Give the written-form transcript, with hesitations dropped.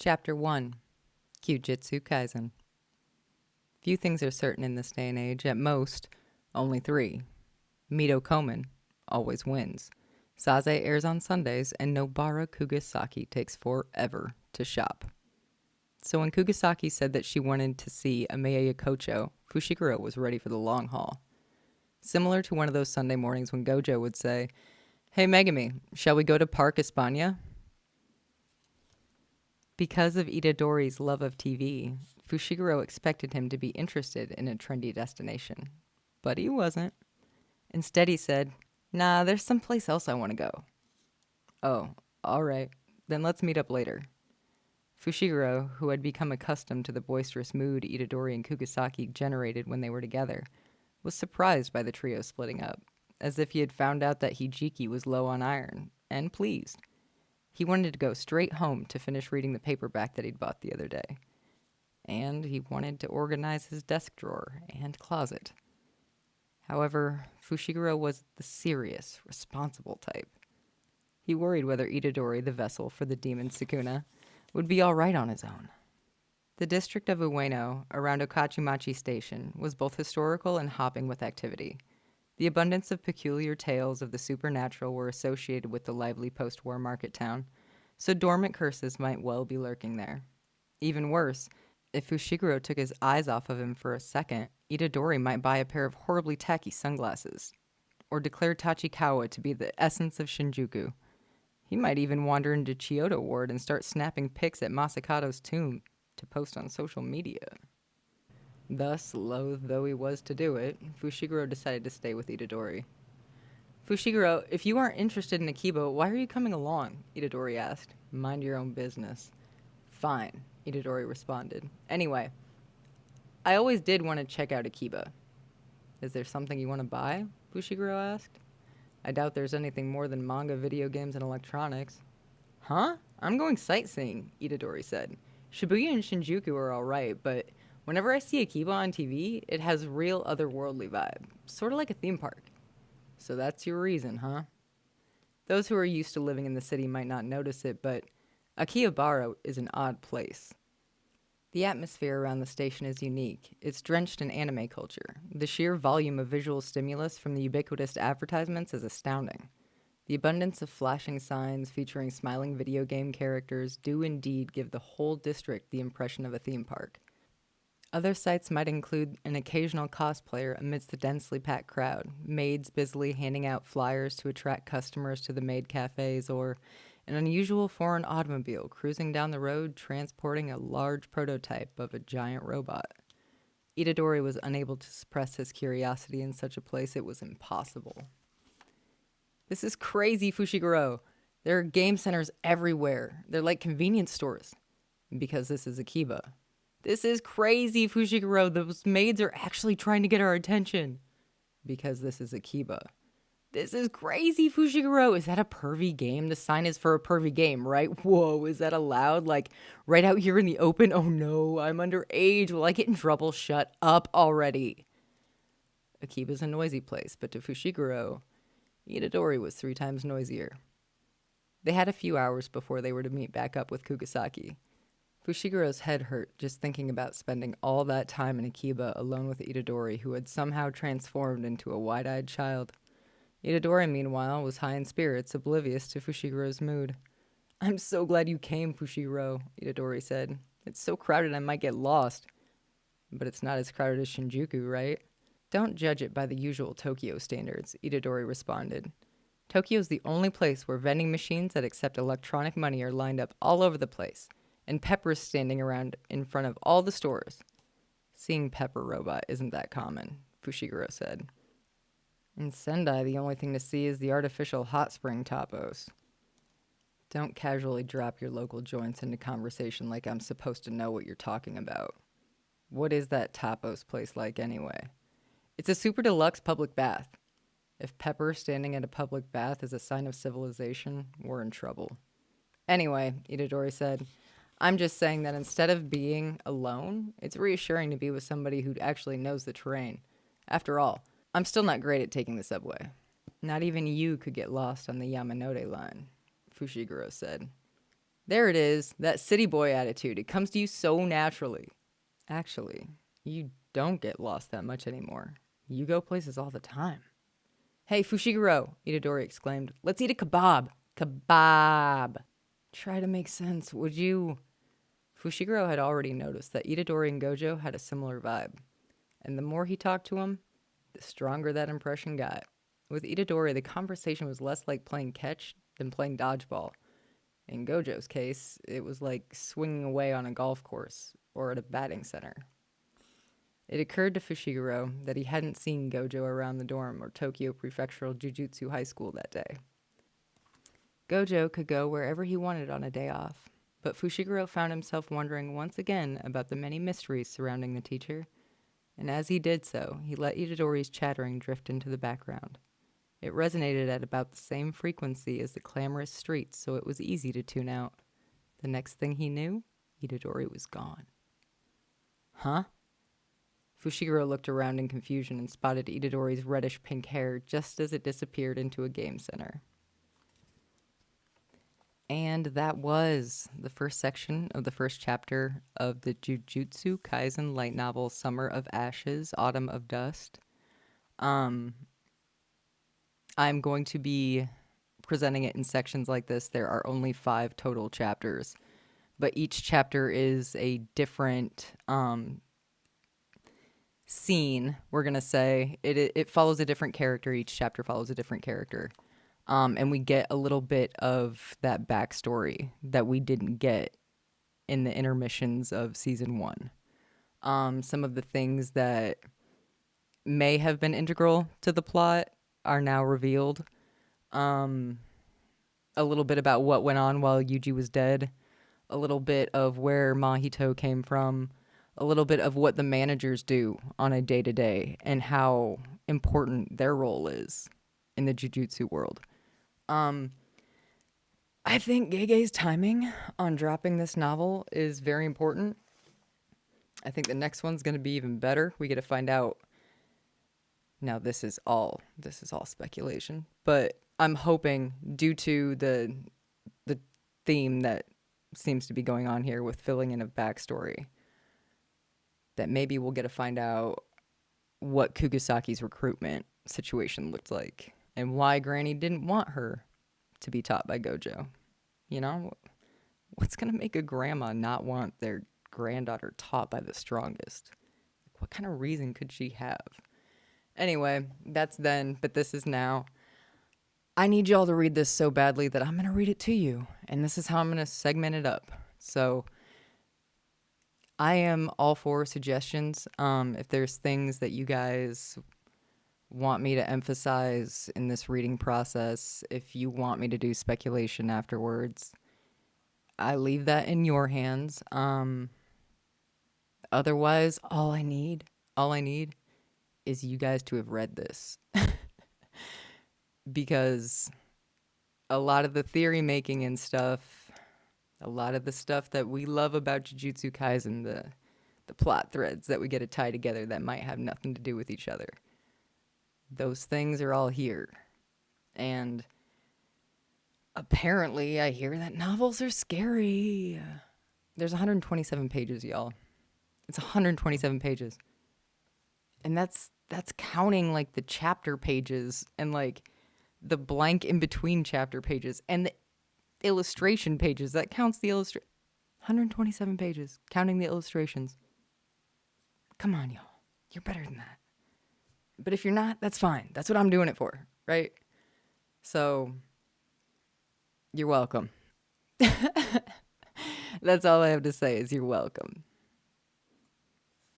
Chapter 1 Jujutsu Kaisen. Few things are certain in this day and age, at most, only three. Mito Komen always wins. Saze airs on Sundays, and Nobara Kugisaki takes forever to shop. So when Kugisaki said that she wanted to see Amaya Yakocho, Fushiguro was ready for the long haul. Similar to one of those Sunday mornings when Gojo would say, "Hey Megami, shall we go to Park España?" Because of Itadori's love of TV, Fushiguro expected him to be interested in a trendy destination. But he wasn't. Instead he said, "Nah, there's someplace else I want to go." "Oh, alright, then let's meet up later." Fushiguro, who had become accustomed to the boisterous mood Itadori and Kugisaki generated when they were together, was surprised by the trio splitting up, as if he had found out that Hijiki was low on iron, and pleased. He wanted to go straight home to finish reading the paperback that he'd bought the other day. And he wanted to organize his desk drawer and closet. However, Fushiguro was the serious, responsible type. He worried whether Itadori, the vessel for the demon Sukuna, would be all right on his own. The district of Ueno, around Okachimachi Station, was both historical and hopping with activity. The abundance of peculiar tales of the supernatural were associated with the lively post-war market town, so dormant curses might well be lurking there. Even worse, if Fushiguro took his eyes off of him for a second, Itadori might buy a pair of horribly tacky sunglasses, or declare Tachikawa to be the essence of Shinjuku. He might even wander into Chiyoda Ward and start snapping pics at Masakato's tomb to post on social media. Thus, loath though he was to do it, Fushiguro decided to stay with Itadori. "Fushiguro, if you aren't interested in Akiba, why are you coming along?" Itadori asked. "Mind your own business." "Fine," Itadori responded. "Anyway, I always did want to check out Akiba." "Is there something you want to buy?" Fushiguro asked. "I doubt there's anything more than manga, video games, and electronics." "Huh? I'm going sightseeing," Itadori said. "Shibuya and Shinjuku are alright, but whenever I see Akiba on TV, it has real otherworldly vibe. Sort of like a theme park." "So that's your reason, huh?" Those who are used to living in the city might not notice it, but Akihabara is an odd place. The atmosphere around the station is unique. It's drenched in anime culture. The sheer volume of visual stimulus from the ubiquitous advertisements is astounding. The abundance of flashing signs featuring smiling video game characters do indeed give the whole district the impression of a theme park. Other sights might include an occasional cosplayer amidst the densely packed crowd, maids busily handing out flyers to attract customers to the maid cafes, or an unusual foreign automobile cruising down the road transporting a large prototype of a giant robot. Itadori was unable to suppress his curiosity in such a place. It was impossible. "This is crazy, Fushiguro. There are game centers everywhere. They're like convenience stores." "Because this is Akiba." "This is crazy, Fushiguro. Those maids are actually trying to get our attention." "Because this is Akiba." "This is crazy, Fushiguro. Is that a pervy game? The sign is for a pervy game, right? Whoa, is that allowed? Like, right out here in the open? Oh no, I'm underage. Will I get in trouble? Shut up already." Akiba's a noisy place, but to Fushiguro, Itadori was 3 times noisier. They had a few hours before they were to meet back up with Kugisaki. Fushiguro's head hurt just thinking about spending all that time in Akiba alone with Itadori, who had somehow transformed into a wide-eyed child. Itadori, meanwhile, was high in spirits, oblivious to Fushiguro's mood. "I'm so glad you came, Fushiguro," Itadori said. "It's so crowded I might get lost." "But it's not as crowded as Shinjuku, right?" "Don't judge it by the usual Tokyo standards," Itadori responded. "Tokyo's the only place where vending machines that accept electronic money are lined up all over the place, and Pepper's standing around in front of all the stores." "Seeing Pepper Robot isn't that common," Fushiguro said. "In Sendai, the only thing to see is the artificial hot spring topos." "Don't casually drop your local joints into conversation like I'm supposed to know what you're talking about. What is that topos place like anyway?" "It's a super deluxe public bath." "If Pepper standing at a public bath is a sign of civilization, we're in trouble." "Anyway," Itadori said, "I'm just saying that instead of being alone, it's reassuring to be with somebody who actually knows the terrain. After all, I'm still not great at taking the subway." "Not even you could get lost on the Yamanote line," Fushiguro said. There it is, that city boy attitude. It comes to you so naturally. Actually, you don't get lost that much anymore. You go places all the time. Hey, Fushiguro, Itadori exclaimed. Let's eat a kebab. Kebab. Try to make sense, would you? Fushiguro had already noticed that Itadori and Gojo had a similar vibe. And the more he talked to him, the stronger that impression got. With Itadori, the conversation was less like playing catch than playing dodgeball. In Gojo's case, it was like swinging away on a golf course or at a batting center. It occurred to Fushiguro that he hadn't seen Gojo around the dorm or Tokyo Prefectural Jujutsu High School that day. Gojo could go wherever he wanted on a day off, but Fushiguro found himself wondering once again about the many mysteries surrounding the teacher, and as he did so, he let Itadori's chattering drift into the background. It resonated at about the same frequency as the clamorous streets, so it was easy to tune out. The next thing he knew, Itadori was gone. Huh? Fushiguro looked around in confusion and spotted Itadori's reddish-pink hair just as it disappeared into a game center. And that was the first section of the first chapter of the Jujutsu Kaisen light novel Summer of Ashes, Autumn of Dust. I'm going to be presenting it in sections like this. There are only 5 total chapters, but each chapter is a different scene, we're going to say. It follows a different character. Each chapter follows a different character. And we get a little bit of that backstory that we didn't get in the intermissions of season 1. Some of the things that may have been integral to the plot are now revealed. A little bit about what went on while Yuji was dead. A little bit of where Mahito came from. A little bit of what the managers do on a day-to-day and how important their role is in the Jujutsu world. I think Gege's timing on dropping this novel is very important. I think the next one's going to be even better. We get to find out. Now, this is all speculation, but I'm hoping, due to the theme that seems to be going on here with filling in of backstory, that maybe we'll get to find out what Kugisaki's recruitment situation looked like and why Granny didn't want her to be taught by Gojo. You know, what's going to make a grandma not want their granddaughter taught by the strongest? What kind of reason could she have? Anyway, that's then, but this is now. I need y'all to read this so badly that I'm going to read it to you, and this is how I'm going to segment it up. So I am all for suggestions. If there's things that you guys want me to emphasize in this reading process, if you want me to do speculation afterwards, I leave that in your hands. Otherwise, all I need is you guys to have read this. Because a lot of the theory making and stuff, a lot of the stuff that we love about Jujutsu Kaisen, the plot threads that we get to tie together that might have nothing to do with each other, those things are all here. And apparently I hear that novels are scary. There's 127 pages, y'all. It's 127 pages. And that's counting like the chapter pages and like the blank in between chapter pages and the illustration pages. That counts the 127 pages, counting the illustrations. Come on, y'all. You're better than that. But if you're not, that's fine. That's what I'm doing it for, right? So, you're welcome. That's all I have to say is you're welcome.